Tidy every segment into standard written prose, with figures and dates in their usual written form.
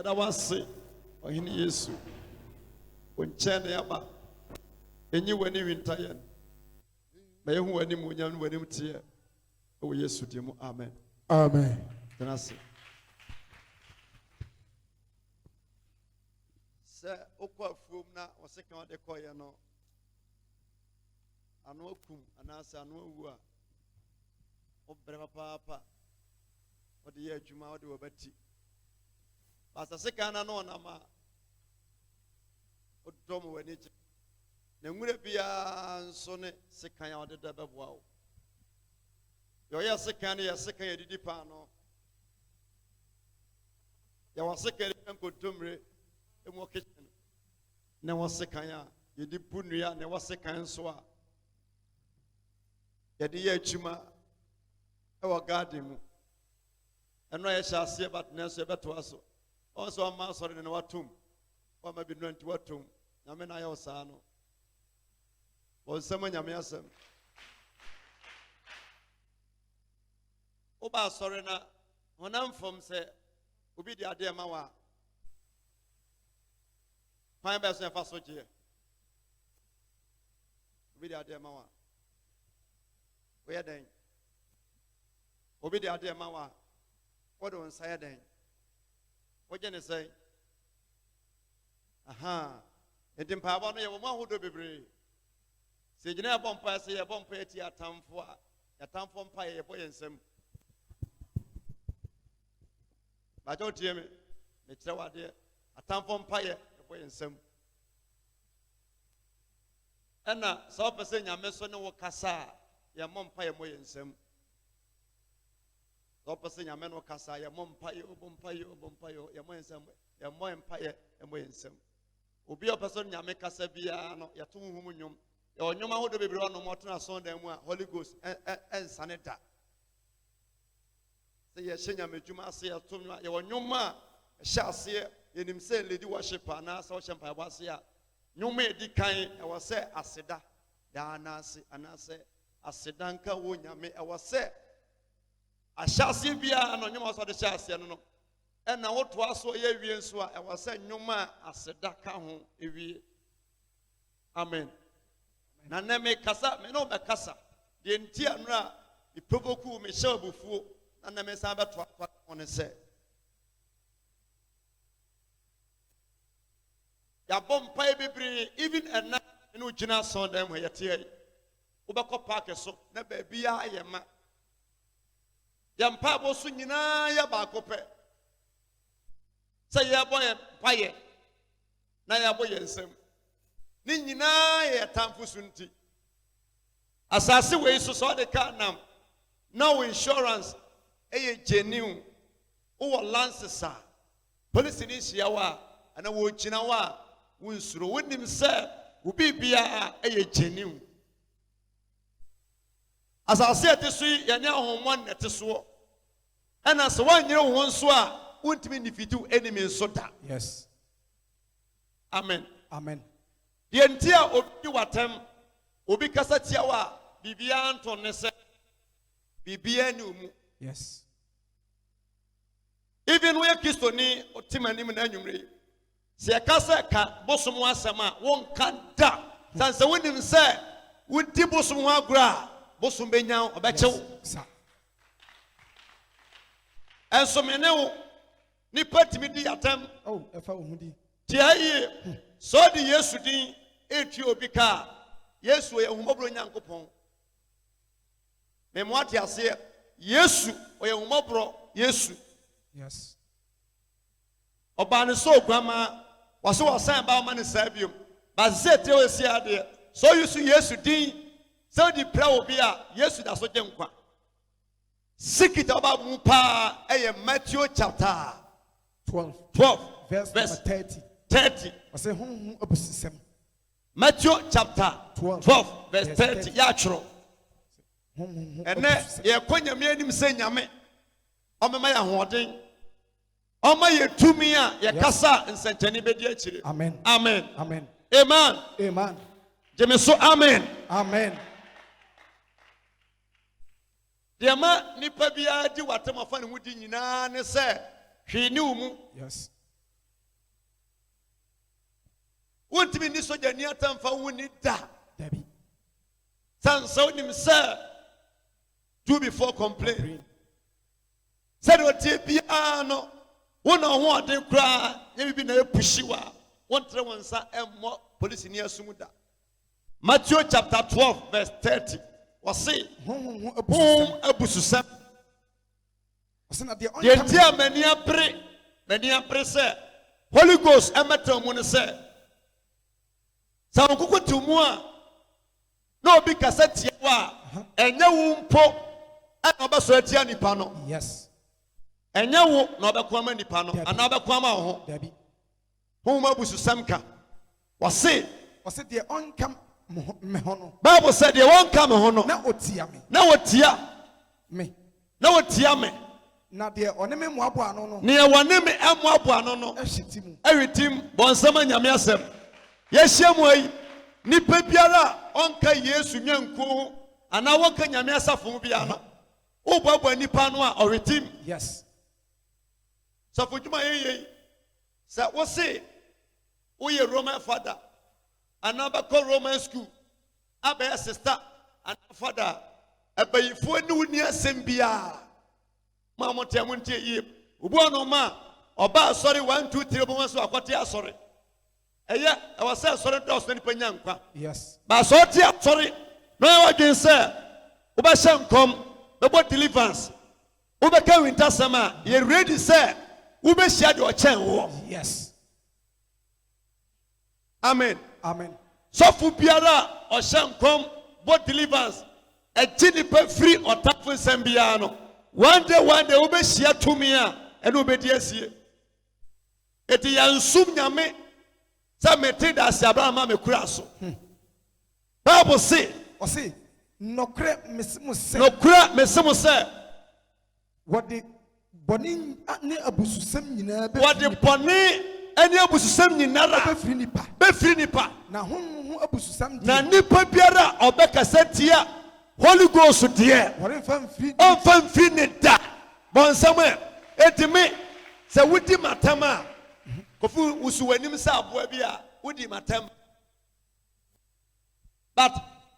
Yada wase ohini Yesu. Onchene yaba. Enyi wani wintayen. Mayehu wani munyam wani mtiye. O Yesu dimu. Amen. Amen. Tenase. Se okwa fuom na waseka wade koye no. Ano okum anase ano owu a. Obrema papa. Ode ye adwuma ode wobati. Pastor seka na no na ma. Odom wani che. Na nwure bia nso ne seka ya ode da beboa wo. Yo ya seka ne ya seka ya didi pa no. Ya waseka ne nkotomre emu kitchen. Na waseka ya yedi punua na waseka nso a. Yedi ya adwuma ewa garden mu. Eno ya hyase but na so beto aso. Also ama sorry na watum. Wa ma bi no anti watum. Na me na ya osa no. Wo sema nyame asem. Oba sorry na honam fom se obi di ade ma wa. Kwan ba so ya fa so je. Obi di ade ma wa. We ya den. Obi di ade ma wa. What do say then? What can you say? Aha. And in Pavano, you won't do be. Say, you never bump pass a bump at your town for a town from Pie, a boy and some. But don't hear me. It's our dear. A town from Pie, a boy and some. And now, so saying, I mess on no cassa, your mom pie a boy and some. Opposite your men or cassa, your mom pie, your mom, your mom empire, and way in some. Ubi a person Yameka Sabiano, your two women, your Noma would be run no more than a son than Holy Ghost and Saneta. Say, yes, Shenya Mejuma say, your Noma shall see in himself, lady worshipper, and as ocean by was here. No me decay, I was say, Asida, Danasi, and I say, Asidanka, Wunyame, I was say. I shall see bia no nyoma so de shall no and na what was so ye wie nso a e was say nyoma aseda ka ho ewie. Amen. Na na me kasa me no be kasa de nti anura e provoku me sha obufuo na na me sa be to on say ya bompa bibiri even and no gina son dem he yete ubekọ park so na ba bia ye ma Yampa bosu nyina ya bakope. Say ya boy paye. Na ya boy ensem. Ni nyina ya tamfu sunti. Asase we so so de ka nam. No insurance eye genuine. O lancesa. Police ni hia wa ana wo gina wa wunsuro wonim se obi bia eye genuine. Asase etesu ya nya homon eteso. And as one year one swa won't mean if you do enemy sota. Yes. Amen. Amen. The entire obi watem obi kasa tiawa bibia anton se bibia ni umu. Yes. Even we Christoni otimani mu na nwumre. Se kasa ka bosom asema won ka da. Sanse wonim se wonti bosom ho agura bosom benya obechew. Sir. And so many ni pati mi di atam. Oh, efa ohudi. Tiaye so di Yesu din eti obi ka Yesu ye humobro Nyankopon. Me mo ati ase Yesu oye humobro Yesu. Yes. Oba ne so gwama waso wasan ba ma ne sabium. Ba zete o si ade. So Yesu din so di pra obi a Yesu da so je nkwa. Sikit about Mupa, Matthew chapter 12, verse 30. I say, Matthew chapter 12, verse 30. Yachro. And then, ye konya me anim say nyame. Omema ya hoden. Oma ye tumia ye kasa nsentani bedi akire. Amen. Amen. Amen. Amen. Amen. Jemeso amen. Amen. Dema nipa bia di watem afa ne hudi nyina ne se hwe ni umu. Yes. wontimi ni soja ni atamfa woni da Debbie. sansa wonim sɛ do before complain sɛde ɔtie biara no wona ho ɔden koraa nyɛ bibi na ɛpuhyi wa wontere wo nsa ɛmmɔ police ni asum da Matthew chapter 12 verse 30 wɔse Hon abususɛm Ɔse na deɛ deɛ ɔnka nti a m'ani abere sɛ Holy Ghost ɛmɛtɛ mu no sɛ sɛ nkoko te mu a na obi kasa tia wo a ɛnyɛ wo mpo ɛna ɔbɛsɔ atia nipa no yes. ɛnyɛ wo na ɔbɛkoama nipa no anaa ɔbɛkoama wo ho Debbie. honhom abususɛm ka wɔse Ɔse deɛ ɔnka me ho no Bible sɛ deɛ wɔnka me ho no na otia me. na wɔtia Me. me Na deɛ ɔne me mmoaboa ano no nea wɔne me ɛmmoaboa no no ɛhyɛ mu. ɛwetim bɔnsɛm anyame asɛm yɛhyia mu ayi nipa biara a ɔnka Yesu nyankuo ho anaa wɔnka nyame asafo ho biara no wobɔbɔ nipa no a ɔwetim Yes. sɔfo dwuma yɛyɛ sɛ wo se woyɛ Roman father anaa bɛkɔ Roman school abɛyɛ sister anaa father abayifoɔ ne wo ni asɛm biara ma motea mo ntie yie obi ɔno ma ɔba asɔre 1 2 3 bɔma so akɔte asɔre ɛyɛ ɛwɔ sɛ asɔre dɔɔso na nipa nya nkwa Yes. baasa ɔte asɔre na ɔyɛ wadwen sɛ wobɛhyɛ nkɔm bɛbɔ deliverance wobɛka wintasɛm a yɛ ready sɛ wobɛhyia deɛ ɔkyɛn wɔ Yes. amen Amen. sɔfo biara a ɔhyɛ nkɔm bɔ deliverance ɛgye nipa firi ɔtafo nsɛm biara no one day wobɛhyia tumi a ɛne wobɛdi asie ɛti yɛnsum nyame sɛ mete da ase abrahama mekura so Bible se Ɔse nɔkorɛ mese mo sɛ nokura mese mo sɛ wɔde bɔne ne abususɛm nyinaa wɔde bɔne ɛne abususɛm nyinara bɛfiri nipa. bɛfiri nipa Na honhom abususɛm na deɛ nipa biara a ɔbɛkasa tia Holy Ghost deɛ wɔremfa mfiri ɔmfa mfiri ne da bɔnsɛm ɛ ɛtumi sɛ wodi matam a kɔfi wusu w'anim sɛ aboa bi a wodi matam but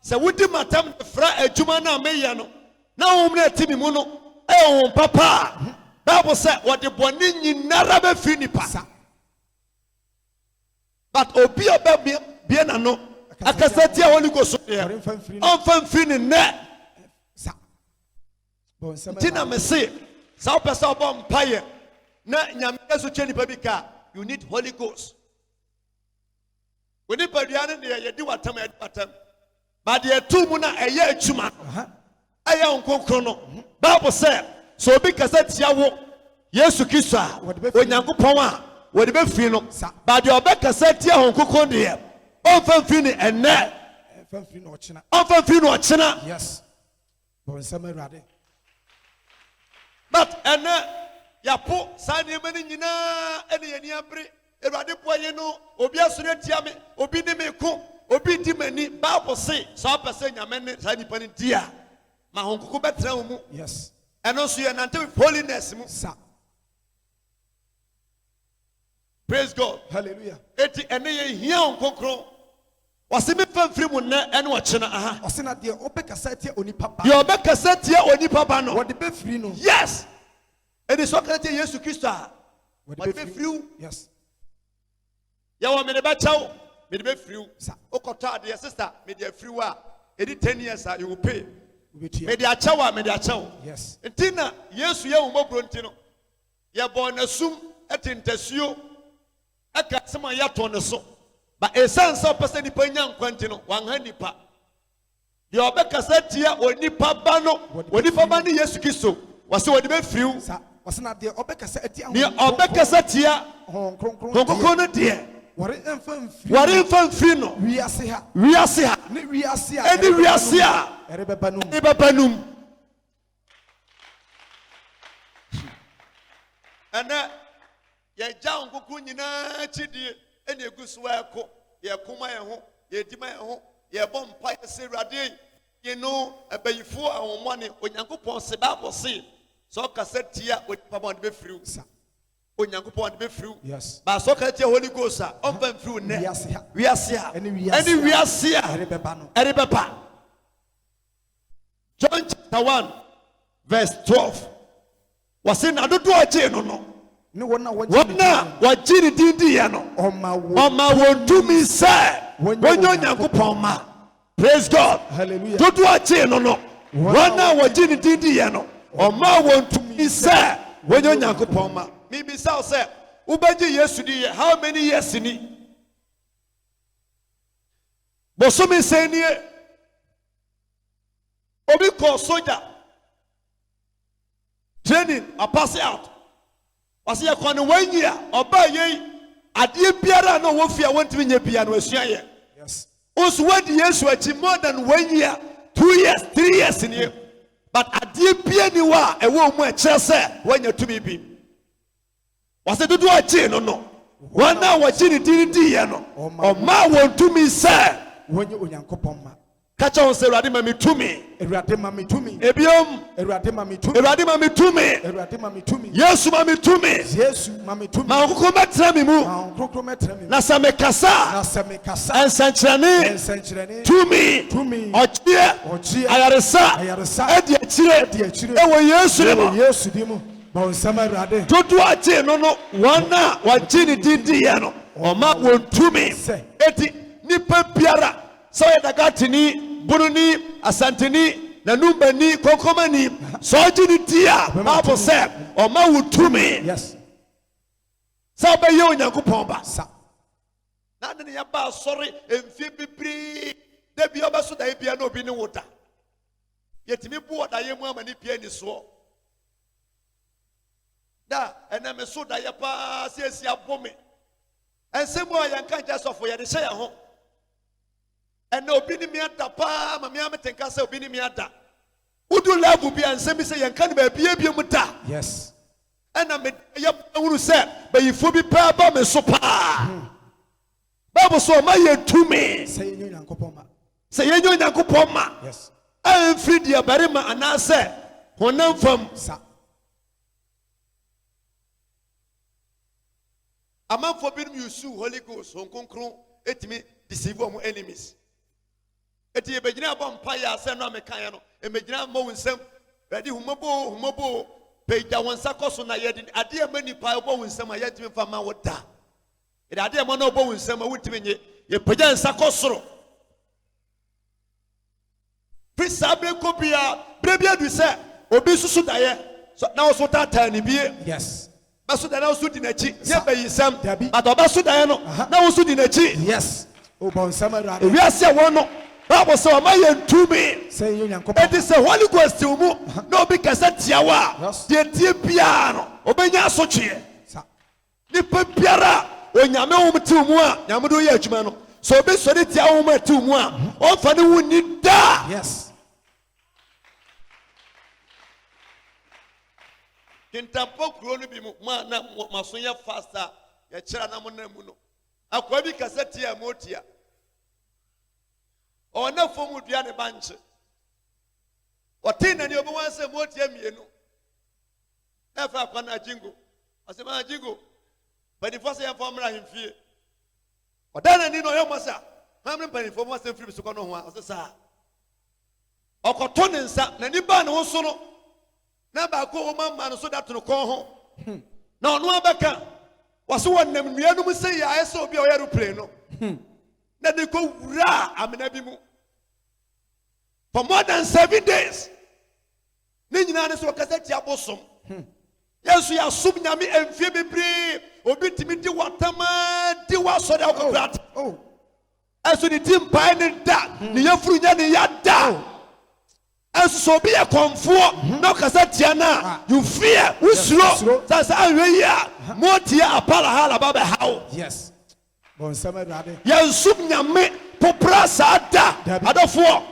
sɛ wodi matam ne fra adwuma no a meyɛ no na honhom no atimi mu no ɛyɛ honhom papa a Bible sɛ wɔde bɔne nyinara bɛfiri nipa sa. but obi a ɔbɛbie n'ano akasa tia Holy Ghost deɛ Wɔremfa mfiri ɔmfa mfiri ne nnɛ sa. Bɔnsɛm nti na me se sɛ wopɛ sɛ wobɔ mpayɛ na nyame so kyɛ nipa bi ka you need Holy Ghost wo nipadua no deɛ yɛdi watam yɛdi watam but deɛ ɛtu mu na ɛyɛ adwuma no ɛyɛ wo nkonkron no Bible sɛ sɛ obi kasa tia wo Yesu Kristo a Onyankopɔn a wɔde bɛfiri no but deɛ ɔbɛkasa tia wo nkonkron deɛ ɔmfa mfiri ne ɛnnɛ ɛmfa mfiri na ɔkyena. ɔmfa mfiri ne ɔkyena Yes. Bɔnsɛm Awurade. but ɛnɛ yɛpo saa nneɛma no nyinaa ɛne yɛni abere Awurade boa yɛ no obi asɔre atia me obi ne me ko obi di m'ani Bible se sɛ wopɛ sɛ nyame ne saa nnipa no di a ma ahonkoko bɛtena wo mu Yes. ɛno nso yɛnante with holiness mu Sa. praise God Hallelujah. eti ɛne yɛhia wo nkonkron wɔse mefa mfiri mu nnɛ ɛne ɔkyena aha Ɔse na deɛ ɔbɛkasa tia onipa ba deɛ ɔbɛkasa tia onipa ba no wɔde bɛfiri no yes ɛne sɛ ɔkasa tia Yesu Kristo a wɔde wɔde bɛfiri. bɛfiri wo Yes. yɛwɔ mede bɛkyɛw mede bɛfiri wo Sa. wokɔtɔ adeɛ sister mede afiri wo a ɛdi 10 years a you will pay Wobɛtua. mede akyɛw a mede akyɛw Yes. nti na Yesu yɛ wo mmɔborɔ nti no yɛbɔɔ n'asum ɛte ntasuo ɛka asɛm a yɛatɔ ne so ba ɛsiane sɛ ɔpɛ sɛ nnipa nya nkwa nti no wanha nnipa deɛ ɔbɛkasa tia onipa ba no onipa ba ne Yesu Kristo wɔsɛ wɔde bɛfiri wo Sa. Ɔse na deɛ ɔbɛkasa atia deɛ ɔbɛkasa tia Honhom Kronkron honkokoro no deɛ wɔremfa mfiri wɔremfa mfiri no wiase ha wiase ha ne wiase a ɛne wiase a ɛrebɛba no mu. ne bɛba num ɛnɛ yɛgya nkoko nyinaa kyidie ɛne egu so ɛko yɛkoma yɛn ho yɛdi ma yɛn ho yɛbɔ mpa yɛsɛ Awurade yi no abayifoɔ ahomɔne Onyankopɔn se Bible se sɛ ɔkasa tia onipa ma ɔde bɛfiri wo Sa. onyankopɔn de bɛfiri Yes. ba so ka tie Holy Ghost a ɔmfa mfiri ne Wiase ha. wiase a Ɛne ɛne wiase a ɛrebɛba no. ɛrebɛpa. John chapter 1 verse 12 wɔse na dodo agye no no Ne wɔn a wɔn a wɔgye ne din diiɛ no ɔma wɔn tumi sɛ wɔnyɛ onyankopɔn ma. Praise God. Hallelujah. Dodo agye no no wɔn a wɔgye ne din diiɛ no ɔma wɔn tumi sɛ wɔnyɛ onyankopɔn ma. Mibisa wo sɛ wobɛgye Yesu di yɛ how many years ni? Bosomi sɛ nie obi kɔ soja training a pass out wɔse yɛ kɔ ne 1 year ɔbaa yɛi adeɛ biara na ɔwɔ fie a wɔntumi nyɛ bia no asua yɛ. Yes. Nso wadi Yesu akyi more than 1 year 2 years 3 years nie but adeɛ bia ni wɔ a ɛwɔ mu ɛkyerɛ sɛ wɔanya tumi bi. Wɔse dodo agye no no wɔn a wɔgye ne din diiɛ no ɔma wɔn tumi sɛ Wɔnyɛ onyankopɔn ma. ka kyerɛ wɔn sɛ Awurade ma me tumi. Awurade ma me tumi. Ebiom Awurade ma me tumi. Awurade ma me tumi. Awurade ma me tumi. Yesu ma me tumi. Yesu ma me tumi. Ma nkoko mɛtena me mu Ma nkokoro mɛtena me mu. na sɛ mekasa Na sɛ mekasa. nsɛnkyerɛnne Nsɛnkyerɛnne. tumi ɔkyeɛ ayaresa Ayaresa. ɛdi akyire Ɛdi akyire. ɛwɔ Yesu ne Ɛwɔ mu. Yesu di mu. Bɔ nsɛm Awurade. Dodo agye no no wɔn a wɔgye ne din diiɛ no ɔma wɔn tumi. Sɛ. Eti nipa biara sɛ ɔyɛ dagatini bununi asanteni nanumbani kɔnkɔmani sɛ ɔgye ne di a Bible sɛ ɔma wo tumi Yes. sɛ ɔbɛyɛ onyankopɔn ba. Sa. Na de ne yɛba asɔre mfie bebree da bia ɔbɛso daeɛ bia na obi ne wo da yɛtumi bo wɔ daeɛ mu ama ne pia ni soɔ da ɛnɛ me so daeɛ paa sɛ esi abɔ me ɛnsɛm a yɛnka nkyɛ sɔfo yɛde hyɛ yɛn ho ɛnɛ obi ne mi ada paa ma me ametenka sɛ obi ne mi ada wodu level bi a nsɛm bi sɛ yɛnka ne baabi ebie mu da Yes. ɛna me yɛ hunu sɛ bɛyifo bi paa ba me so paa Bible so ɔma yɛ tumi Sɛ yɛnyɛ onyankopɔn ma. sɛ yɛnyɛ onyankopɔn ma Yes. ɛmfiri deɛ barima anaasɛ honam fam. Sa. Amanfoɔ binom yusu Holy Ghost Hon Kronkron etimi deceive wɔn enemies eti ebegyina abɔ mpaeɛ asɛ no amekaeɛ no emegyina mmɔ wo nsɛm ɛde humabo pagya wɔn nsa kɔ so na yɛde adeɛ ma nipa ɛbɔ wo nsɛm a yɛntumi fa ma wo da yɛde adeɛ ma na ɔbɔ wo nsɛm a wotumi nye yɛpagya nsa kɔ soro firi saa bere kɔ bia bere bi adu sɛ obi susu daeɛ na wɔso taataa ne bie. Yes. Baso da na wosu di n'akyi nyɛ bɛyi nsɛm Dabi. but ɔbɛso daeɛ no na wosu di n'akyi Yes. O bɔ nsɛm Awurade. ewiase a wɔn no Bible sɛ ɔma yɛ ntumi Sɛ yɛnyɛ onyankopɔn eti sɛ Holy Ghost wo mu na obi kɛse tia wo a Yes. deɛ tie biara no obɛnya asotweɛ Sa. nipa biara onyame wo te wo mu a nyame de woyɛ adwuma no sɛ obi sɔre tia wo mu a te wo mu a ɔmfa ne wo ni daa. Yes. Kintampo kuro no bi mu ma na maso yɛ fast a yɛkyerɛ na mo na mu no akwa bi kasa tia mo tia ɔna fom dua ne banche ɔte na ne obi wan sɛ mo tia mienu na fa akwa na jingo ɔsɛ ma jingo bani fo sɛ yɛ fo mra hemfie ɔda na ni no yɛ mo sa ma mre bani fo mo sɛ firi so kɔ no ho a ɔsɛ sa ɔkɔtɔ ne nsa na ni ba ne ho so no na baako o mama no so da to no kɔn ho na ɔno abɛka wɔso wɔnam nnua no mu sɛ yɛ ayɛ sɛ obi a ɔyɛ aeroplane no na de kɔ wura amena bi mu for more than 7 days ne nyinaa ne sɛ ɔkasa tia bosom yɛnso yɛasom nyame amfie bebree obi tumi di watama di wasɔre a wokɔprat ɛnso ne ti mpae ne da ne yɛfuru nya ne yɛda ɛnso sɛ obi yɛ kɔmfoɔ na ɔkasa tia no a you fear wosuro sɛ sɛ ahwɛ yi a moatia apala hala ba bɛhaw. Yes. Bon sɛm Awurade. yɛnsom nyame popra saa da adɔfoɔ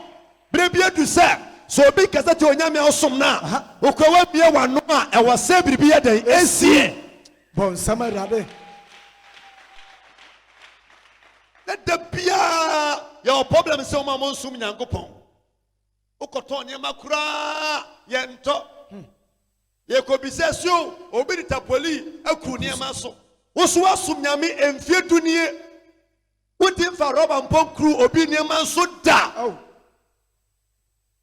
berɛ bi adu sɛ obi kasa tia onyame a wosom no a wokɔ wabie w'ano a ɛwɔ sɛ biribi yɛ dɛn ɛsie. Bon sɛm Awurade. na da biaa yɛwɔ problem sɛ woma mo nsom nyankopɔn wokɔtɔ nneɛma koraa yɛntɔ Yekobise so obi di tapoli akuru niema so. Wo so asum nyame emfie dunie. Wotim fa roba mpon kru obi niema so da. Oh.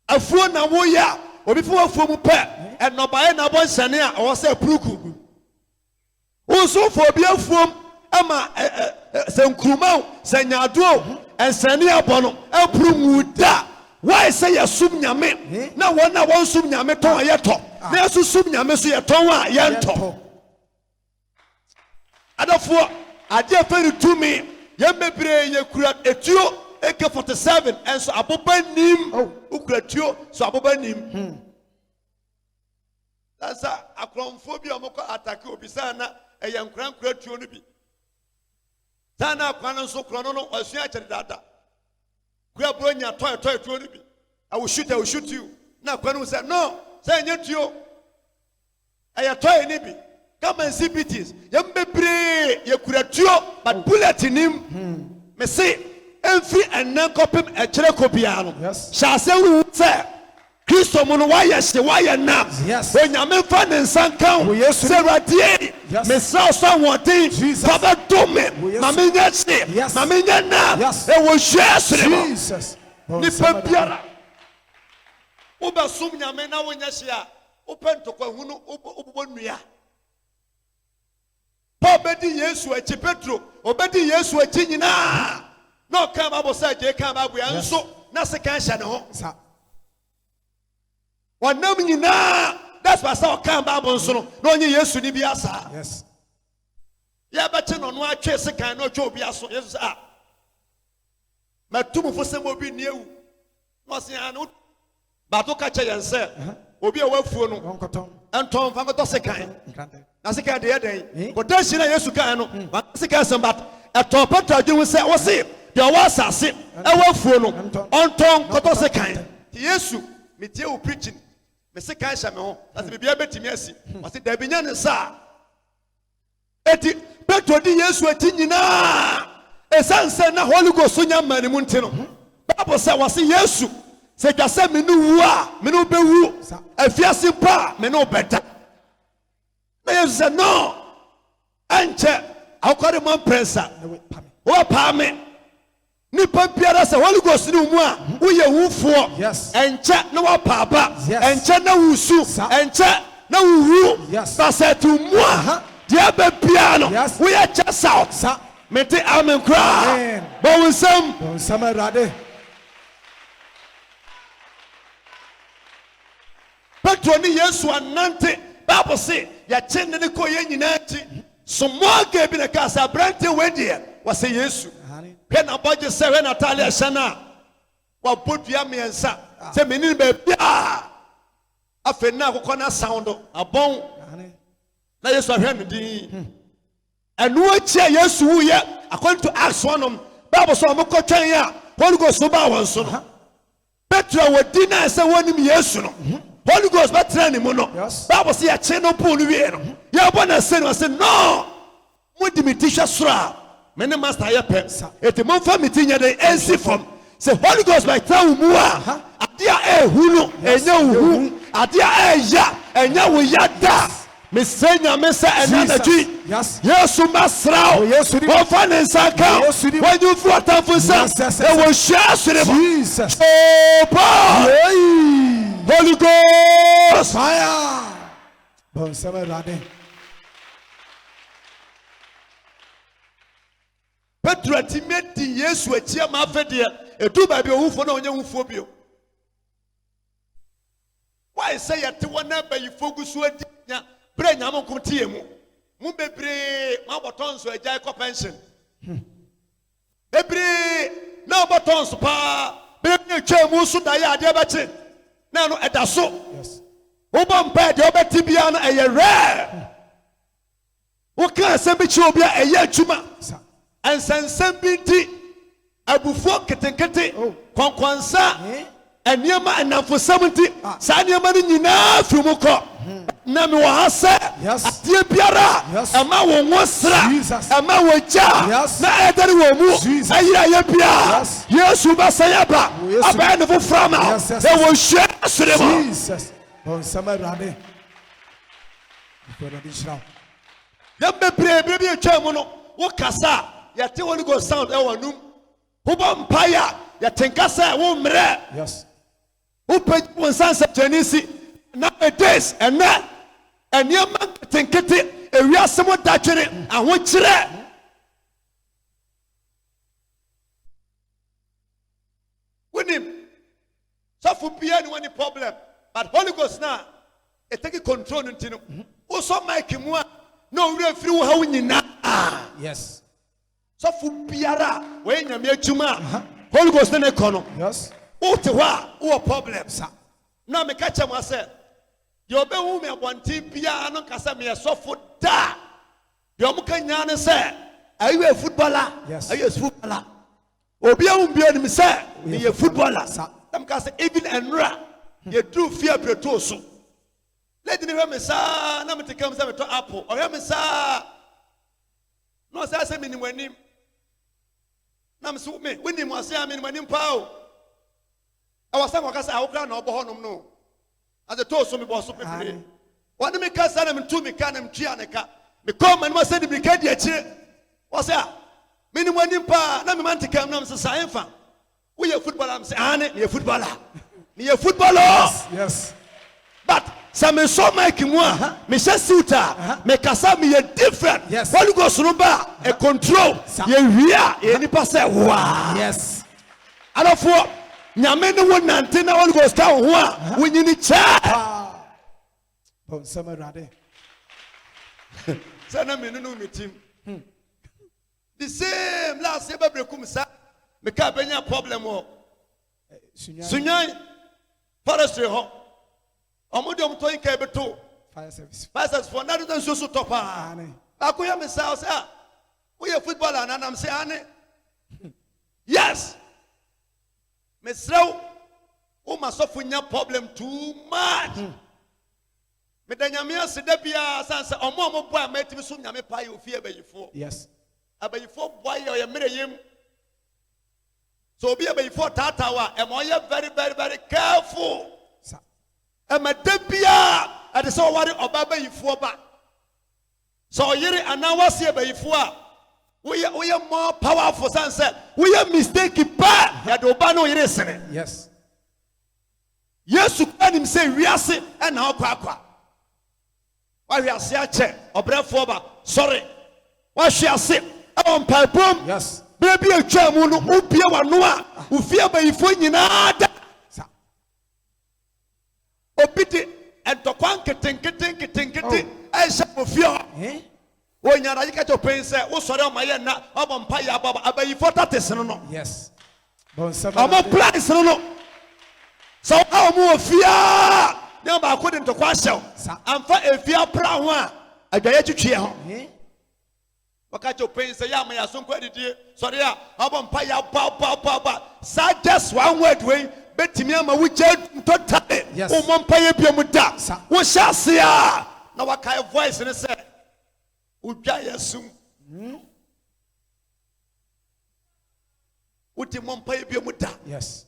Afuo na wo ya obi fo afuo mu pe enobae na bo nsane a wo se pruku. Wo so fo obi afuom ama senkruma senyado ensane abono aprumu da. Why say ya sum nyame na wona won sum nyame ton ayeto na so sum nyame so ye ton a yento adafo ade aferi tumi ye mebre ye kura etuo AK47 enso aboba nim ukura tuo so aboba nim that's akromfo bi omoko attack obisa na eye nkran kura tuo no bi sana kwan so kro no osu a kire dada kura bronya toy tuo no bi I will shoot you na kwanu say no say nyetuo eye toy ni bi come and see BTs yam bebre ye kura tuo but bullet nim me say every enan kopim e kire kopia no sha say wu say Kristo mo no why na onyame fa ne nsan kan say radie me say so wonten baba dome ma me nya se ma me nya na e wo Jesus ni papiara uba sum nyame na wonya hye a upento kwa hunu ubonua Paul bedi Yesu achi Petro obedi Yesu achi nyina no kan babo say je kan babo ya nso na se kan hye ne ho wanam nyina that's why say kan babo nso no na onye Yesu ni bi asa ya ba che no no atwe se kan no twe obi aso Yesu say matum fo se mo bi ni ewu no se anu bato ka che yense obi e wafuo no enton fa ngoto se kan na se kan de yeden ko dan shi na Yesu kan no ba se kan sem bat eto pata dwu se wo se de o wasase e wafuo no onton koto se kan Yesu me tie o preaching me se kan hye me ho as me bia betimi asi o se da binya ne sa eti Petro di Yesu ati nyina esanse na Holy Ghost nya mani mu nti no Bible say was Yesu se jase me no wu a me no be wu afiase pa me no beta na Yesu say no anche akore man pressa o pa me ni pa biara se Holy Ghost ni mu a wo ye wufo enche na wa pa ba enche na wusu enche na wuwu ba se tu mu a dia be piano we are just out mete amen cry bon sam rade Petro ni Yesu anante Bible say ya chende ne ko ye nyina ti so mo ga bi na ka sa brante we was say Yesu pe na boje se we Natalia shana wa bodua miensa se menini ba bia afa na akokọ na sound abon na Yesu ahwe no din enu achi Yesu wu ye according to Acts 1 Bible so mo ko twan ya Holy Ghost ba won so no Petro wodi na se wonim Yesu no Holy Ghost ba training mo no Bible say ya che no Paul wi no ya bona se no say no mo di mitisha sura me ne master ya pe eti mo fa mitinya de ensi form say Holy Ghost by tell mu a adia ehunu enya wu adia eya enya wo yada me senya me say enana ji Yesu masrao wo fa ne nsaka when you for atamfusa e wo share Jesus Holy Ghost fire bon sama rade Petro timeti Yesu achia ma afede edu ba bi ohufo na onye hufo bio why say yet wona ba yifogusu adinya bre nyam nkom tie mu bebre ma boton so agya ko pension bebre na boton so pa bebre twa mu so da ya ade ba che na no edaso wo bom pa de obeti bia na eye rare wo ka se bi chi obi a eye adwuma ansansam binti abufuo ketenkete kwankwansa eniema anamfosam nti sa eniema ni nyina firumuko na me wo hase atie biara ama wo nwosra ama wo ja na edere wo mu ayira ye bia Yesu ba sayaba aba ne fo frama e wo hwe asremo Jesus bon sama rade Yambe pray a chamono, what kasa, yate Holy Ghost sound our noom. Hubam paya, yatenkasa, womre. Yes. Who paid one son's of Genesi nowadays and that and your man think it a real someone touching it and what you with him. So for piano any problem, but Holy Ghost now it take control into him. Also make him one no real free how we now. Yes. So for Piara when you make Juma Holy Ghost in econo. Yes. What problems? Now me catch him myself. You be who me want to piano kasa me so for da. You muka nyane say, are you a footballer? Yes. Are you a footballer? Obi a be on me say, me a footballer. Them kasa even enra. You do fear preto so. Let me hear me sa na me take am say me to apple. Or hear me sa. No say me ni wanim. Na me so me, we ni mo say me ni wanim pa. I was saying, I will plan no. As the toast to me was super. What do me cast them to me? Can them Chianaka? Me come and must send the brigade yet. What's that? Minimum in pa, no man to come, no, Science. We are footballer, I'm saying, you're footballer. You're a footballer. Yes. But some so make him one, Mr. Suta, make us me a different. Yes. What you go Surumba, a control. You any person. Wow. Yes. I don't for. Nyamene won nantina Holy Ghost town ho we nyini cha bon sama rade sana me no meeting the same last year brekum sa me ka benya problem o sunyan forestry ho omodom to inka beto fire service for na do so top ah akoya me sa say we a footballer and I'm say ane yes. Mesrau, o masofunya problem too much. Me danyamia sedebia sansa omo boy matimi so nyame pae ofie abayifo. Yes. Abayifo boy o ye mereyem. So obi abayifo tatawa e mo ye very very very careful. Sir. E madebia ade so ware oba abayifo ba. So yiri anawase abayifo a we are more powerful than said. We are mistaken bad. Ya do ba no yere sene. Yes. Yesu kan him say we are say and now kwa. Why we are say ache obrefo ba. Sorry. Why she are say on pipom. Yes. Baby a chamu no ubie wano a ufie ba yifo nyina da. Obiti entokwan ketenkete e sha ofio. When you are get your pain, say, oh, sorry, my na, I'm paya baba, abayifo tates no. Yes. Bon sama. I'm a place no. So how more fear? Never according to question. I'm for a fear pra one. I get you cheer. Wakacho pain say, yeah, my son quite sorry, I'm paya ba. Sa just one word way, bet me am a wicked totally. Yes. Oh, mon paya biamuda. What shall see? Now what kind of voice and say? Ujayasum. Uti mompa ebiamuda. Yes.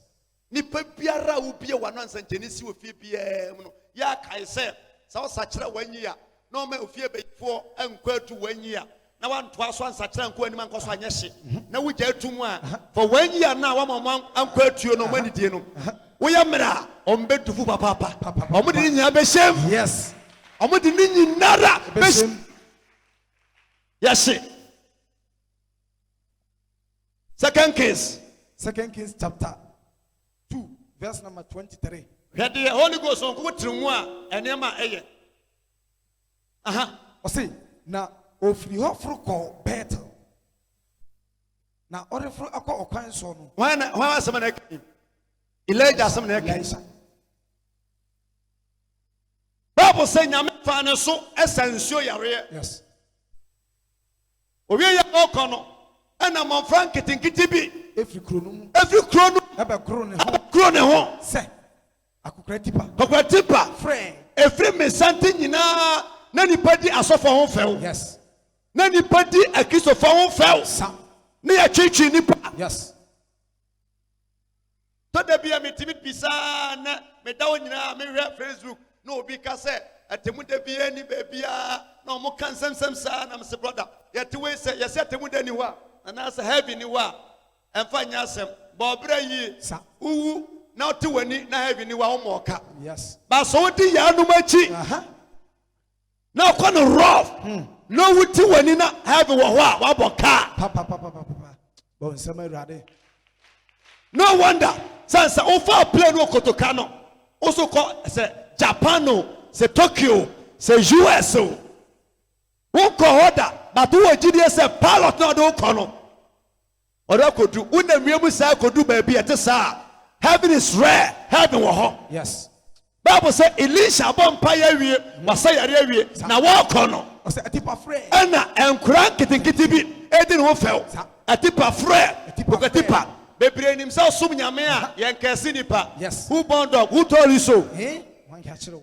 Nipa biara ubie wano ansantenisi ofie bia mu no. Ya kai se sa osakira wanyia. Na o ma ofie befo enkwatu wanyia. Na wanto aso ansakira nko anim ankoso anyehye. Na wugya atum a for wanyia na wa mama ankwatu no manidie no. Wo ya mra ombedufu papa. Omudi ni nya beshem. Yes. Omudi ni nyinara beshem. Yes. Second Kings chapter 2 verse number 23. Where the Holy Ghost on go through one and Emma Eye. Say now ofri hofro ko Bethel. Now order for akọ okwan so no. When was someone Elijah someone Elisha. Bible say nyame fa ne so esansuo yare. Yes. Owie ya okono ena mon frank kitinkiti bi Every krono ebe kro ne ho se akokra tipa friend efri mesante nyina na nipa di asofo ho few. Yes. Na nipa di akisofo ho few. Na ya twetwe nipa. Yes. To da bia metimi bisa na me dawo nyina me hwe Facebook no obi ka se atemude bia ni bebia na omo kan semsem sa na mse brother yete we say yes atemude ni wa na say heavy ni wa emfa nya asem ba obra yi uwu na ote wani na heavy ni wa omo ka yes ba so odi ya no machi na ko no rough no wuti wani na heavy wo ho a wa boka papa bon sama rade no wonder sansa ofa plane no kotoka no also call say Japan say Tokyo say US won ko order but wo gidi say pilot na do ko no ora kodu unamiem say kodu ba bi ete sa heaven is rare heaven wo ho yes Bible say Elisha bompa ya wie wasa yare awie na wo ko no o say atipa frɛ ana enkura kitinkiti bi edi no fɛw atipa frɛ atipa bebre nim say sum nyame a yen kɛse nipa who born dog who told you so one catch it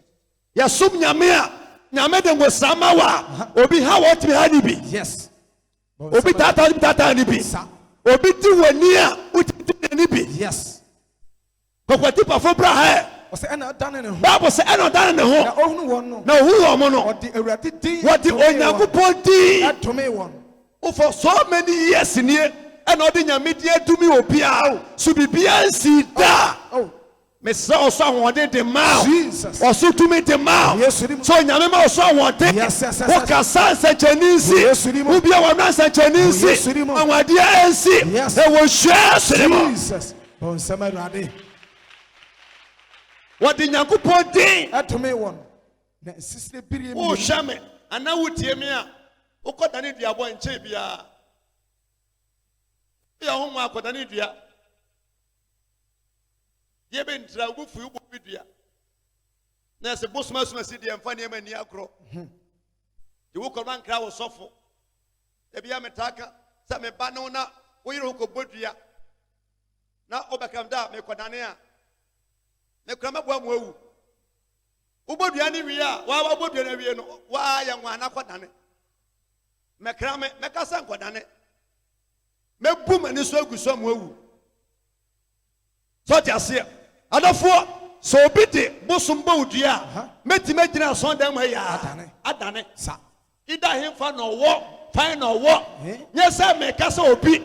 ya sum nyame a nyame de ngo sama wa obi ha what me ha ni bi yes obi tata ni bi obi ti wani a uti ni bi yes kokwati pa fo bra ha o say ana dan ne ho Bible say ana dan ne ho na ohunu won no na ohunu won no odi awurade din wodi onyankopon din atome won for so many years nie and odi nyame di adumi obi a so bibia nsi da me say oso ahode de ma oso tumi de ma so nyame ma oso ahode wo ka sansa chanisi wo bia wa na sansa chanisi awade ansi e wo hwe seremo Jesus bon sama rade wodi nyankopon din atome won na sisire biri mi o hwame ana wotie me a ukoda ni dua bo nche bia ya ho mu akoda ni dua ye be ntra ubufu ubu bidua na se bosuma suma si de emfa ne mani akro de wo korban kra wo sofo e bia metaka sa me ba no na wo yiro ko bodua na obakam da me kodane a me kra mabua mu awu ubodua ni wi a wa bodua na wi no wa ya nwa na kodane me kra me kasa nkodane me bu mani so aguso mu awu so ti ase adafo so obi de bosomba odua metima gina so dan mu ya adane sa ida hemfa no wo fine no wo nyesa me kasa obi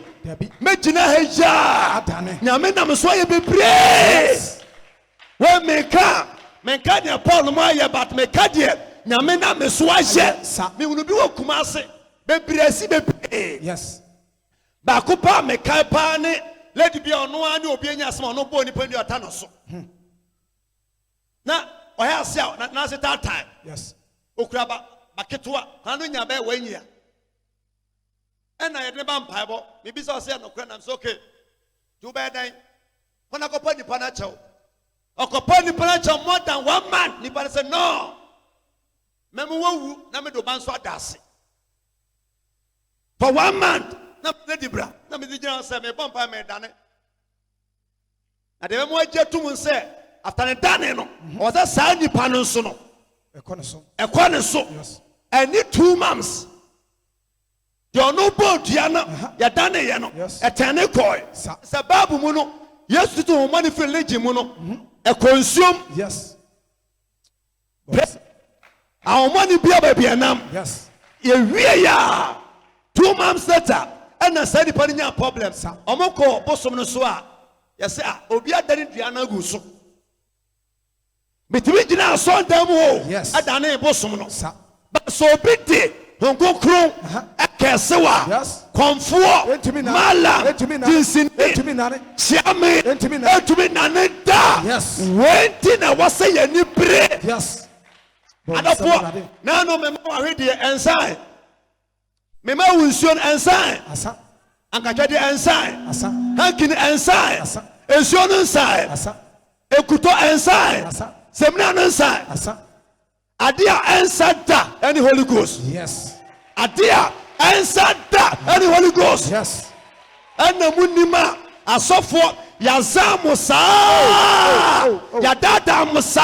me gina ha ya adane nyame nam so ye bebre we me ka ne Paul mo ya but me ka de nyame na me so ahye me hunu bi wo kuma ase bebre si bebre yes ba ko pa me ka pa ne lady bi ono ani obi anya asem ono bo ni pandi ota no so na oya ase na ase that time yes okura ba ketwa kanu nya ba wanyia ena yede ba mpaebo me bi so ase no kura na so okay do ba dan kona ko pa ni pa na chew okopa ni pa na chew more than 1 man ni pa say no memu wawu na me do ban so adase for 1 month na me di bra na me di jira say me bompa me dane na de memu ajetum say after the dane no o say sa ni pa no so no ekone so yes and 2 months you no bodua na ya dane ye no etene koy sababu mu no yesu to money for legend mu no e consume yes our money be aba bia nam yes ye wie ya 2 months later and na say the panya problem omoko bosom no so a ye say obi adani dua na gu so bitimi gina so ndam ho adane bosom no but so bitte honkokron akesewa konfuo mala jinsin etumi nane chiame etumi nane da wenti na wase ye ni bre yes adofo na no me ma hwede ensan me ma wunsuon ensan asa ankatwade ensan asa hankini ensan asa ensuon ensan asa ekuto ensan asa semna ensan asa adia ensan da any Holy Ghost yes adia ensan da any Holy Ghost yes ana munima asofo yazamu saa ya dada musa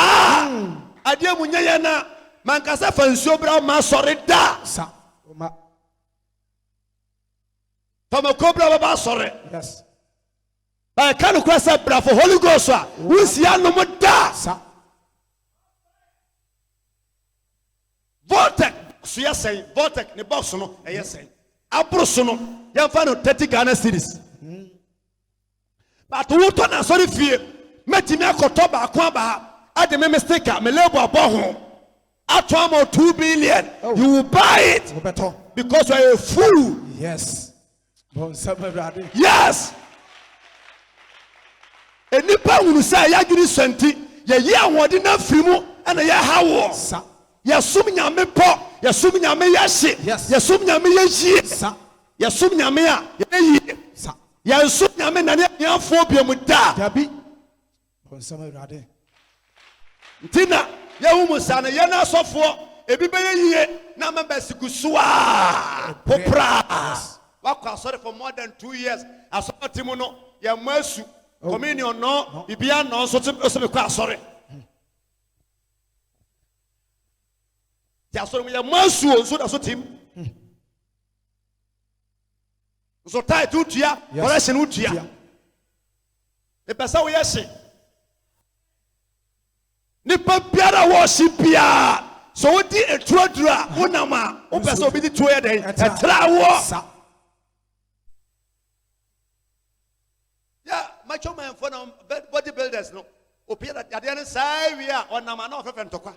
adia munyeye na mankasa fansuo bra ma sori da sa ma fama kobra ba sori yes ba kanu kwasa bra for Holy Ghost wa wusia no mo da sa Voltec so yɛ sɛn Voltec ne box no ɛyɛ sɛn aboro so no yɛmfa no 30 Ghana cedis but wotɔ na sɔre fie mɛtumi akɔtɔ baako aba ade me mistake me label abɔ ho ato am 2 billion you will buy it because you are a fool. Yes. Yes. Enipa hunu sɛ yɛadwene sɛnti yɛyi ahoɔden na firi mu ɛna yɛha wɔ yɛsom nyame pɔ yɛsom nyame yɛhye yɛsom nyame yɛyie yɛsom nyame a yɛyie yɛnsom nyame na ne yɛafoɔ biamu da nti na yɛhu mu sa no yɛne asɔfoɔ ebi bɛyɛ yie na members gu so a popra wakɔ asɔre for more than 2 years asɔre ti mu no yɛmmɔ asu communion no bibia no nso so me kɔ asɔre ti asɔre mu yɛmmɔ asu nso da so tim nso tai tu tua correction utua epɛ sɛ woyɛ hye nipa biara wɔ hye bia so wodi etuaduru a wonam a wopɛ sɛ obi di tuo yɛ dɛn ɛtra wɔ macho man for no body builders no opia that ade ne sai wi a onam na ofefe ntokwa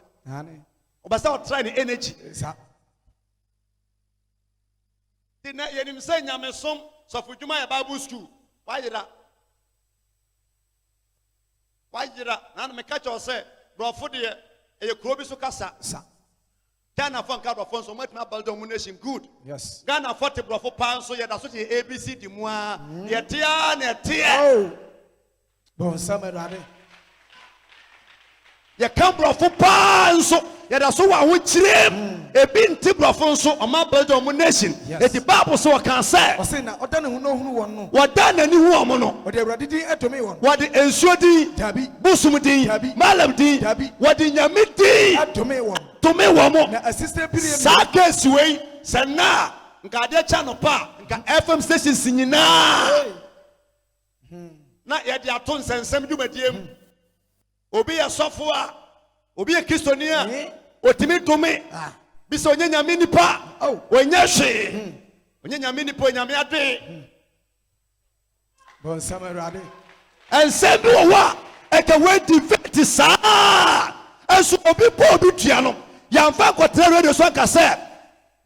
obasa o try the energy ti na yenim say nyame som sofudwuma ya bible school wayira na me catch o say brofo de e kuro bi so kasa Ghana for nka brofo so matma build domination good yes Ghana for te brofo pan so ye da so te ABC di mu a ye te a na te oh bon samerade ye kan brofo pan so ye da so wa ho kirem ebi nti brofo so o ma build domination e di bible so kan say o say na oda ne hu no hunu won no oda na ni hu omo no o de awrade din atomi won wo de ensuo din dabi busum din malam din dabi wo de nyame din atomi won to me wo mo na assistant period sakes we sana nka de cha no pa nka FM stations nyina na ye de ato nsensem dwumadiem obi ye sofo a obi ye kristoni a otimi dome bi so nyanya mi nipa onya hwe onya mi nipa onya mi ade bon samerade ensem bi wo a e ka we defect saa enso obi po obi tua no yamfa kotra radio so ka say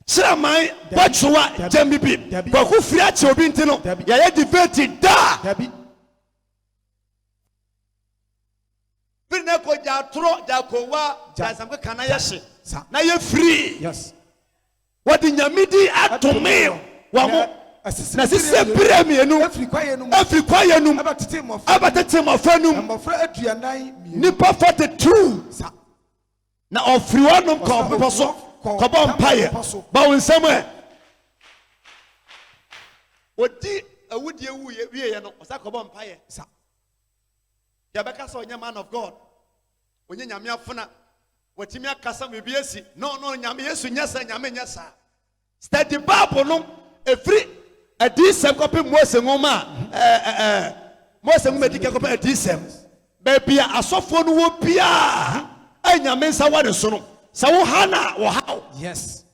chiraman bachuwa jambibi kwaku firi achi obi ntino ya defect da Fina ko jatro jakowa jasamke kana yeshe na ye free yes what the nyamidi atome wa mo na sise premium afri kwaye num abatete mofanum mofra aduanan nipa 42 na ofri wanum ko pepo so ko bo mpaye ba wonsam e odi awudie wu ye no osa ko bo mpaye sa ya beka so onye man of God onye nyame afuna watimi akasa me biesi no nyame yesu nyasa nyame nyasa study bible no every adisem kope Mose ngoma Mose ngoma dike kope adisem be bia asofo no wo bia anyame nsa ware so no sa wo hana wo haw yes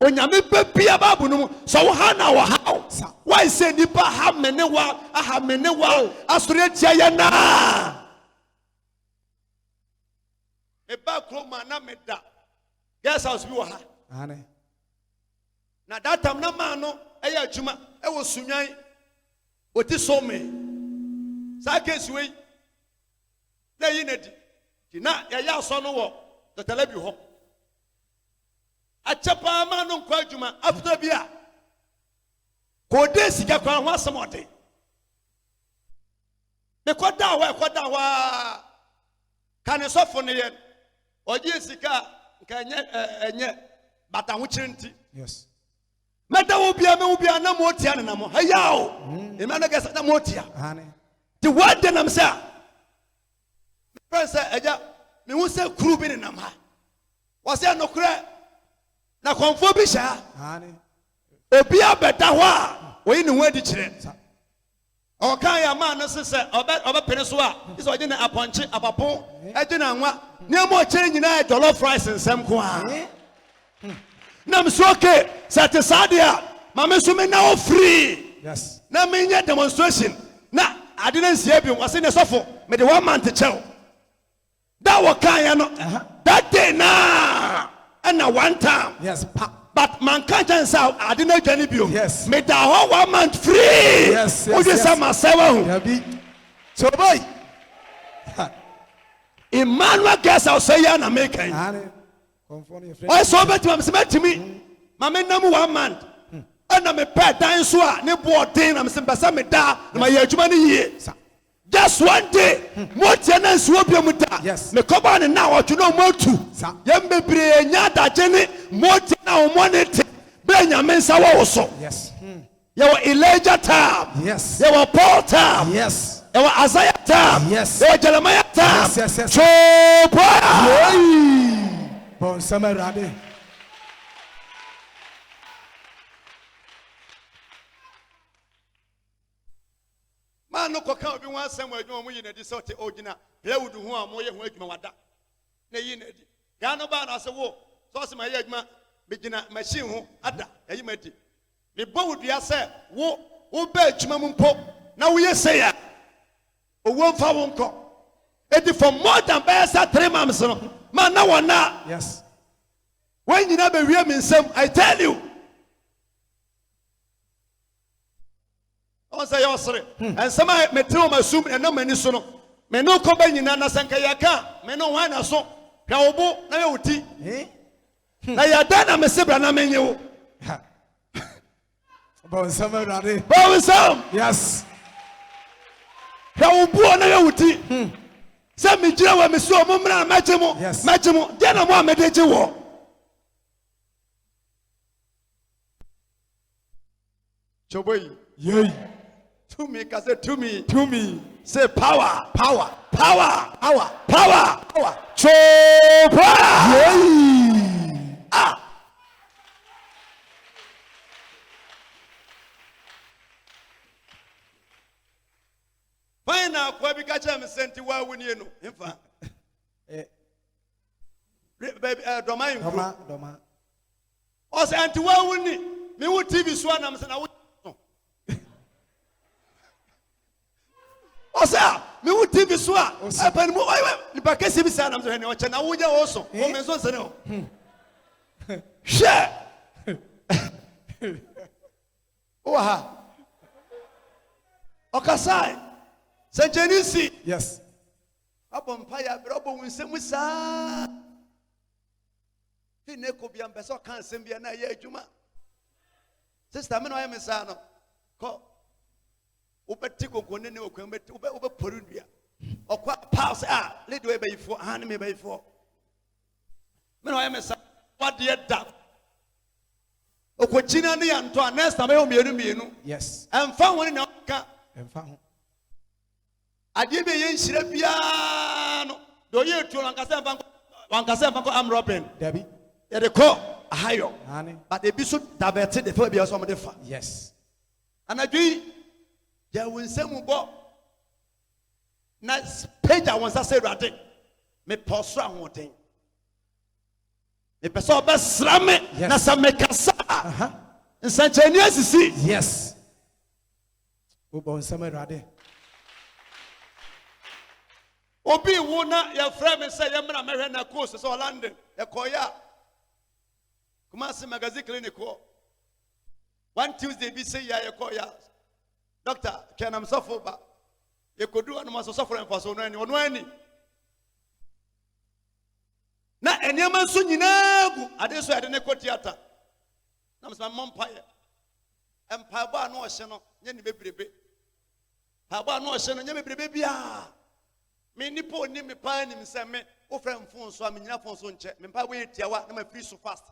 onyame be bia bible no so wo hana wo haw why say nipa ha mene wa asore tia ye na eba kroma na meda guest house bi wo ha ane na that time na man no eya adwuma e wo sunwan oti so me sa case we na yi na di na ya so no wo the telebi ho a chapa man no kwa adwuma after bia ko de sika kwa ho asomode me koda wa kan so fo ne ye oje sika nka enye bata ho kirenti yes meda wo bia na mo tia na mo hayao e me na gesa na mo tia ane the word dem am say friend say eja me hu say kru bi ne nam ha wo say no kra na konfo bi sha ane obi abeda ho a oyi ne ho adi kire Okay, a man, no sister, or Penisua, is ordinary upon chip, upon, I didn't want no more changing jollof rice and some quan. Nam soke, Satisadia, Mamma Sumi now free. Yes. Now, mean yet demonstration. Now, I didn't see you was in a sofa, made the 1 month to chow. That was kind that day now, and now 1 time. Yes. But man can't answer. I didn't get any view. Yes. Made the whole 1 month free. Yes. Yes. Yes. Summer 7. So boy. Emmanuel guess I'll say you're making. I saw that to me. Mamma number 1 month. And I'm a pet dying swa. Ne board thing. I'm simple. Some da. My yajumani ye. Just 1 day. More tenants will be muta. Yes. Me come on now. What you know more too. Yembe bre nyada jeni. More tenant money. Benjamin Sawa also. Yes. You were Elijah time. Yes. You were Paul time. Yes. You were Isaiah time. Yes. You were Jeremiah time. Yes. Yes. Bon summer rade. Man no koka obi wan asem adwuma mu yina di so te ogina playwood hu a mo ye hu adwuma wada na yi na di ga no ba na se wo so se ma ye adwuma be gina machine hu ada ayi ma di me bo wudua se wo ba adwuma mu mpo na wo ye se ya owo mfa wo nko edi for more than by 3 months no man na wona. Yes. When you never hear me nsem, I tell you. Say your sorry. And some I met through my soon and no many soon. Me no come in Nana Sankayaka, me no one so. Kaobo, na uti. Na ya dana me sebra na menyo. Bon summer rade. Bon sam. Yes. Kaobo na uti. Say me jira wa me so mo mra machemo. Yes. Machemo. Dia na mo amedeje wo. Choboy. Yay. To me, cause to me. To me. Say power. Power. Power. Power. Power. Power. Chopa. Yay. Ah. Fine now, Kwabi Kacha me senti wa wini no. Infa. Baby, domain. Doma. O se anti wa wini. Me wo TV so na me se na wo. Osa, me wo TV so a. Apan mu ni pa kesi bi sa na me se ne o che na wo ja wo so. O me so se ne o. Share. Oha. Okasai. Sanjenisi. Yes. Abom paya brobo winsem saa. Fi ne ko bia mbeso kan sem bia na ye adwuma. Sister me no ya me saa no. Ko ubeti kokone ne okwan beti ube porudua. Okwa pause lady we be for han me be for. Me no ya me saa what dey da. Okochina ne ya nto next time e o mienu. Yes. Emfa woni na ka. Emfa ho. Ade be ye nhire bia no do ye tuo wankasa mfa am Robin Debbie ye de ko ahayo Honey. but e bi so dabete de fa bia so mo de fa Yes. anadwi ya wonsam bo na page wonsa se ruade me poso ahoden me peso obesra me na sa me kasa nsanchani asisi. Yes. Bon summer rade. Obi wona ya frame say ya mra mehwe na course so London e koya Kumasi magazine clinic ko one Tuesday bi say ya koya doctor can am suffer ba e kodu anu so suffer en faso no ani ono ani na eniama so nyina gu ade so ade ne ko theater na msa mompaye empa ba no ohye no nye ni bebrebe pa ba no ohye no nye bebrebe bia me nipo ni me pa ni se me wo fra mfon so a me nyina fon so nche me pa we tiawa na ma free so fast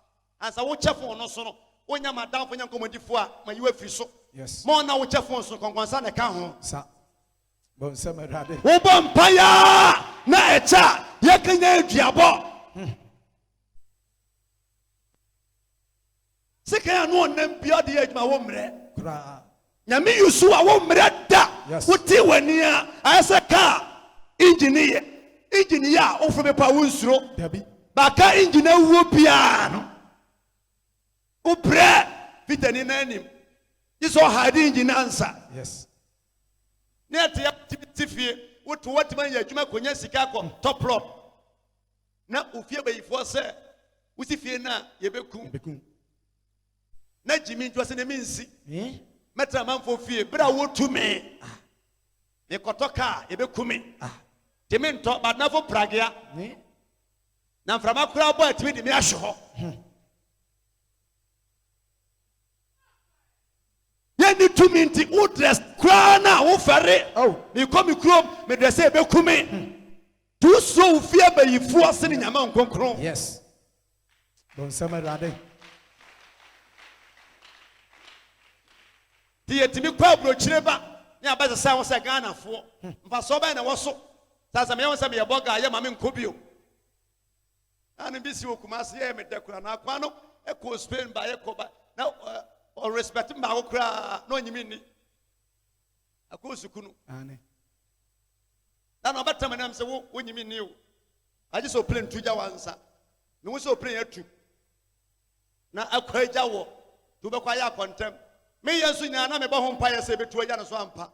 ansa wo che fon no so no wonya madam fo nya komodifo a ma yiwa free so. Yes. Mo na wo che fon so konkwansa na ka ho Sa. Bon summer rade. wo bom pa ya na echa ye kanya aduabo sika ya no onam bia de adwuma wo mre Kura. nyame yusu a wo mreda wuti wania ayese ka engineer ofo be pa wonsuro ba ka engineer wo bia no ubre vitani nanim iso hard engineer answer yes net ya tifie woto watman ya adwuma konya sika ko top rob na ofie bayifo se usifie na yebekum na jimi ntwa se ne minsi metra manfo fie bra wotu me me kotoka yebekumi timi nto ba na fo pragea na mframa kura bo atimi de me ahwe yeni tumi nti wo dress kura na wo fere me komi krom me dress yebekumi tu so fie bayifo ase ne nyama nkonkron yes don samarade ti yetimi kwa brochire ba ni abaza sa won se Ghana fo mfa so ba na wo so sasa me won se me yeboga ye ma me nkobio anu bi si okumase ye me dekura na akwa no e ko Spain ba ye ko ba na o respect mba ko kra no nyimi ni akọ sukunu ane na no batam na mse wo nyimi ni o aje so plane tuja wansa no wo so plane atu na akwa eja wo to be kwa ya kontem me yesu nya na me ba ho mpa ye se betu eja no so ampa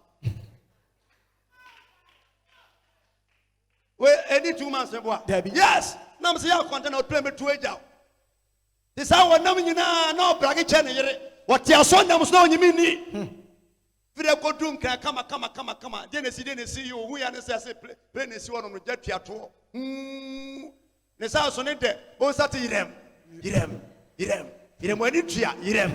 we any 2 months ebo yes na mse ya kontem na plane betu eja this how nam nyina na obrage che ne yere wote aso nam so na onyimi ni fire kodun kan kama denesi yo hu ya ne se plane si wono no jatua to ne sa so ne de bo sati yirem wani tua yirem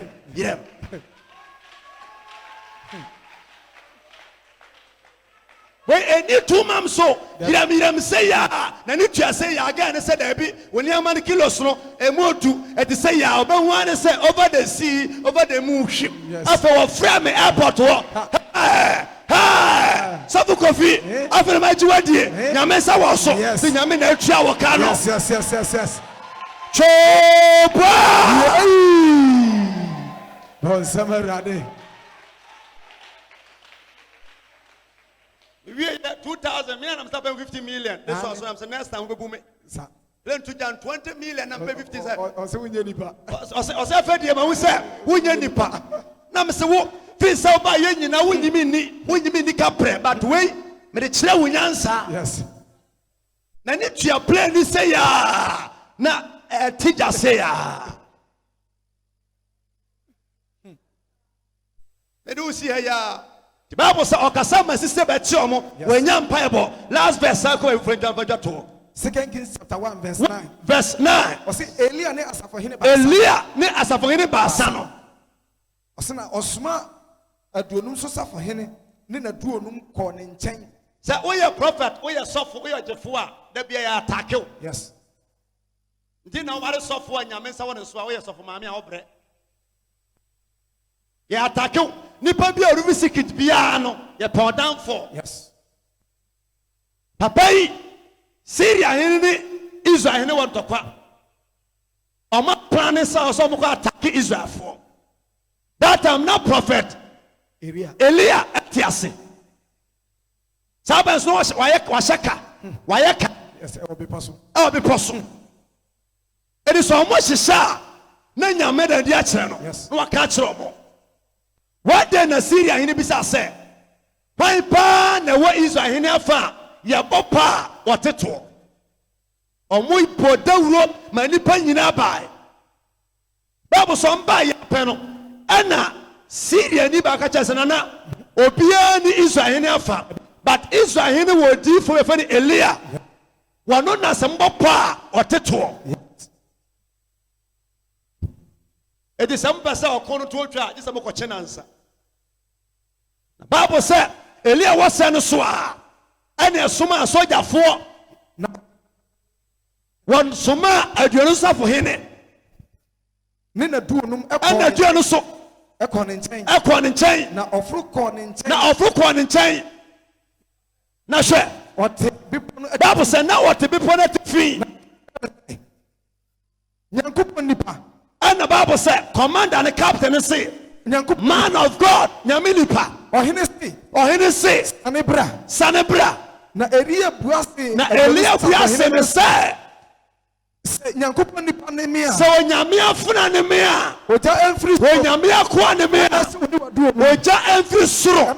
we any 2 months so yirem say ya na ni tua say ya ga ne say da bi woni amane kilos no emotu e te say ya oba hu ane say over the sea over the moon ship after we frame airport wo sabu kofi after my jiwadie nyame sa wo so se nyame na atua wo ka no yes chopa don samarade we 2000 million I'm stopping 50 million this was I'm saying next time we boom sa then to jan 20 million and 50 say o se wunye nipa o se fedie ma we say wunye nipa na me se wo fi say ba ye nyina wunyimi ni ka pre but we me de kire wunyansa yes na ni tua play ni say ya na teacher say ya me do see ya the Bible says okasama sister beti omo wenya mpaibo last verseako e friend avaja to 2 Kings chapter 1 verse 9 verse 9 o se Elia ne asafohene baasa no o se na osuma aduonum so safohene ne na duonum ko ne nchen say we are prophet we are sofo we are jefo a da bia ya attack you yes ndi na ware sofo anyame nsa wona so a we are sofo maame a obre ya attack you nipa bia oru secret bia no ye pon down for yes papa yi Syria hene ni Israel hene won tokwa oma plan sa so mo ko attack Israel for that time not prophet Elia atiase sabens no wayeka yes e obi paso it is so much sha na nyame da dia kire no no waka kire omo what then Syria hene bisa say why pa na wo Israel hene afa ya bopa woteto omo ipo dawuro manipa nyina bai Bible so mba ya pe no ana Syria ni ba ka chese na obia ni Israel hene afa but Israel hene wo di fo fe ni Elia wano na se mbopa woteto it is some person okono to otwa just am ko chenansa Bible say Elia was sent so a ene soma sojafo na won soma aduonusafo hene ne na duonum ana duonu so ekọ ne nchen na ofru kọ ne nchen na hwe ote bipo no Bible say na ote bipo na tifi nyankopon nipa and the Bible said commander and the captain say Man of God, nyame nipa. Ohene se. Sanebra. Na Elia buase. Na Elia buase ne se. Nyankopon nipa ne me a. So nyame afuna ne me a. Oja emfiri. Nyame akwa ne me a. Oja emfiri soro.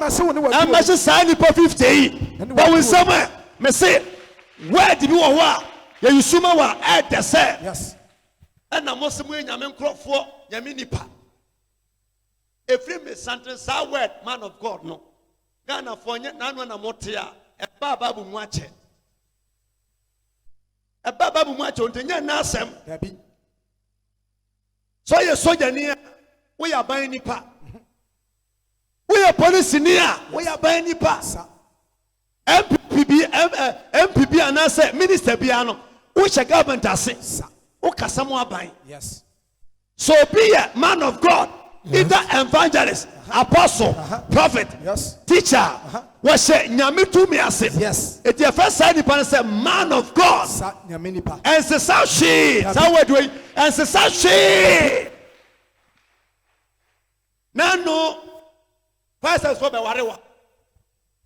Amase sa nipa 50. Ba we sama me say word bi wo ho a ye yusuma wa e de se. Yes. Na mosemu nyame nkrofo nyame nipa. Efri me santre sa word man of God no. Gana fonye nanu na mote a eba babu mu ache. Eba babu mu ache ontenye na asem. Dabi. So ye soja ni a we aban nipa. We police ni a we aban nipa. MPB anase minister bia no. We check government ase. O kasamo aban. Yes. So be a man of God. Either evangelist, apostle, prophet, teacher. Was say nyame tumi ase. Yes. It the first side the say man of God. And say she. And say she. Nano fire service for bewarewa.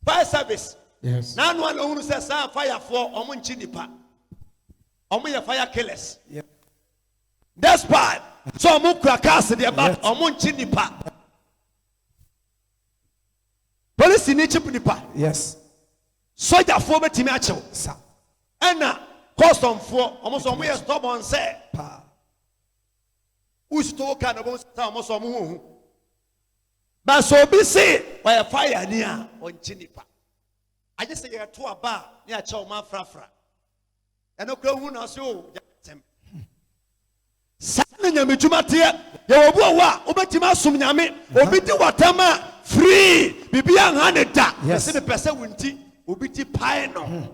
Fire service. Yes. Nano one who says fire for omunchi nipa. Omu fire killers. Yeah. That's bad. So omu krakase the about omunchi nipa. Police ni chip nipa. Yes. Soldier for betimi achew. Sa. Ena custom for almost omu ye stubborn say. Pa. Who stole kind of almost omu. But so be say why fire near on chinipa. I just say you're to a bar near Choma Frafra. And no crow who knows you. Saturday, Michumatia, Yawa, Obetima Sumyami, Obiti Watama, free, Bibian Haneta. Yes, the person winti, Ubiti Pino.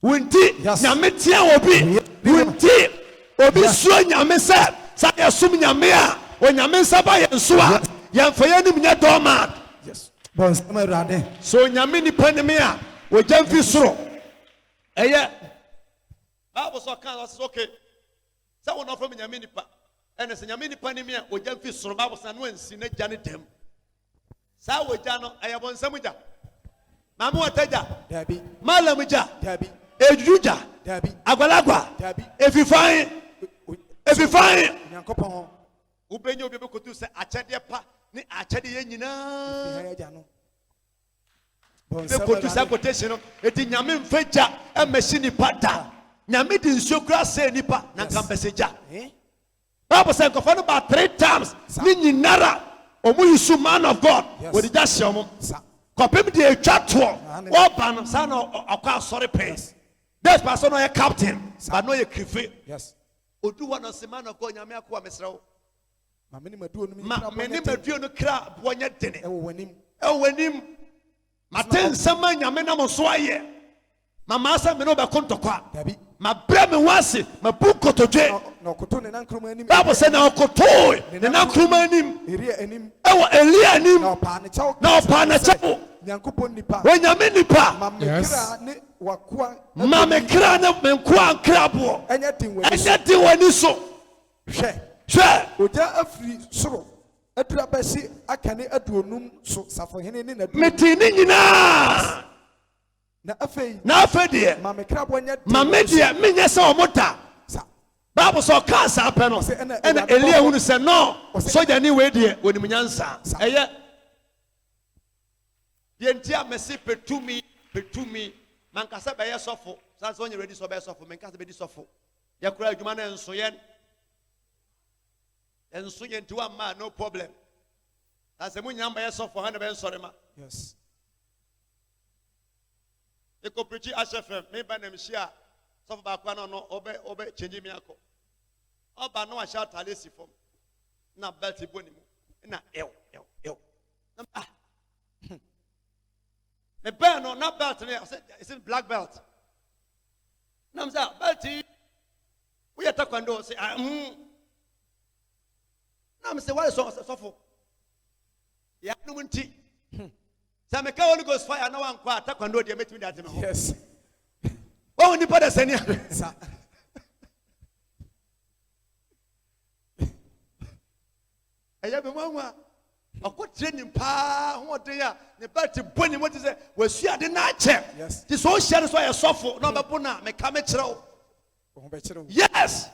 Winti, Yamitia Obi, Winti, Obi Swan Yamisa, Saya Sumyamia, when Yamisa by and Sua, Yamfayani Doma. Yes, so Yamini Pandemia, we jump this through. Eh, yeah, I was okay. Someone offered me a mini pa, and as a mini pandemia, we jump fish from Babos and when Sine Janet them. Sawa Jano, I have one Samuja. Mamu Ataja, Debbie, Malamija, Debbie, Ejuja, Debbie, Agualagua, Debbie. If you find, Yankopon, Ubenyo people could do say, Achadia pa, ni Achadi Yenina. They could do some quotation, it in Yamin Feja, and Messini Pata. Nyame di nsuo kura se nipa na kambeseja. Bible say kofano about 3 times ni nyinara omu yisu man of God we di just omu. Kopem di etwa to oba no sa na akwa sorry pay. This person no captain but no ye krife. Yes. Odu one of man of God nyame akwa mesrew. Ma meni maduo no kra bonya dene. Ewanim. Maten sama nyame na mo so aye. Mama asa me no be kontokwa. Dabi. Ma bre me wase, ma bu kotodwe. Na okoto ne nankroma anim. Bible say na okoto ne nankroma anim. Elia anim. Elia anim. Na opa ne chawo. Na opa na chawo. Nyankopon nipa. We nyame nipa. Ma me kra ne wakoa. Ma me kra ne me nkoa nkrabo. Enya din wani so. Hwe. Oja afri soro. Adura basi akane aduonum so safohene ne na. Metini nyina. Na afei de mame de menye se omota Bible so ka sa pe no and Elia hunu se no soja ni we de woni munyansa eye de ntia mesi petumi man kasa be ye sofo san so onye ready so be sofo men kasa be di sofo ya kura adwuma na enso ye ntiwa ma no problem ase munyamba ye sofo ha na be nsore ma. Yes. Eko preach HFM me ba na mhia so ba kwa no obe change me akọ oba no a shout alesi form na belt boni mu na ew me ba no na belt me is it black belt na mza belt we atakwando say na me say why so for ya no munti Sameka Holy Ghost fire na wan kwa takwando de metimi dat me ho. Yes. Wo ni pada sania. Aya be mwanwa. ɔkɔ training paa hoɔden a ne belt bɔ ne mu te sɛ wasua de na akyɛ Yes. te sɛ ɔhyia no so ɔyɛ sɔfo na ɔbɛbo no a meka mekyerɛ wo Wo bɛkyerɛ wo. yes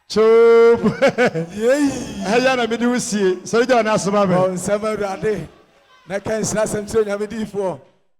Chob. Yei. Ɛyɛ na mede wo sie sɔre gya ɔne asoma me Ɔnsɛm Awurade. Na ka nhyira asɛm kyerɛ Nyame diifoɔ.